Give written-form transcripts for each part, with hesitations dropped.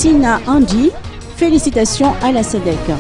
Tina Andi, félicitations à la SADC.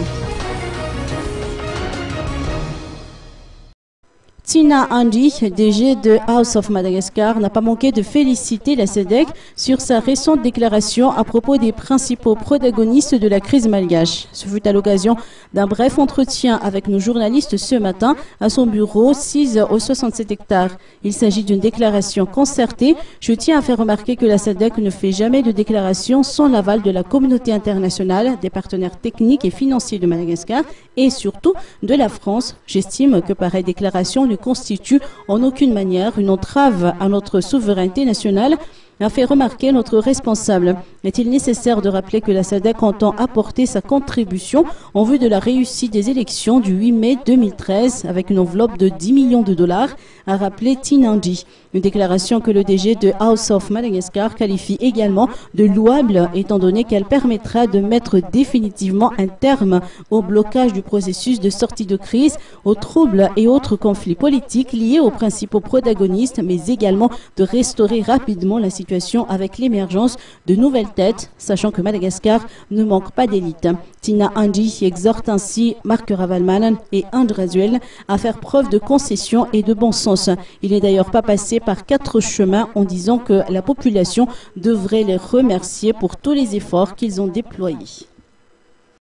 Tina Andi, DG de House of Madagascar, n'a pas manqué de féliciter la SADC sur sa récente déclaration à propos des principaux protagonistes de la crise malgache. Ce fut à l'occasion d'un bref entretien avec nos journalistes ce matin à son bureau 6 au 67 hectares. Il s'agit d'une déclaration concertée. Je tiens à faire remarquer que la SADC ne fait jamais de déclaration sans l'aval de la communauté internationale, des partenaires techniques et financiers de Madagascar et surtout de la France. J'estime que pareille déclaration ne constitue en aucune manière une entrave à notre souveraineté nationale, a fait remarquer notre responsable. Est-il nécessaire de rappeler que la SADC entend apporter sa contribution en vue de la réussite des élections du 8 mai 2013 avec une enveloppe de 10 millions de dollars, a rappelé Tina Andi. Une déclaration que le DG de House of Madagascar qualifie également de louable étant donné qu'elle permettra de mettre définitivement un terme au blocage du processus de sortie de crise, aux troubles et autres conflits politiques liés aux principaux protagonistes, mais également de restaurer rapidement la situation avec l'émergence de nouvelles têtes, sachant que Madagascar ne manque pas d'élite. Tina Andi exhorte ainsi Mark Ravalomanana et André Azuel à faire preuve de concession et de bon sens. Il n'est d'ailleurs pas passé par 4 chemins en disant que la population devrait les remercier pour tous les efforts qu'ils ont déployés.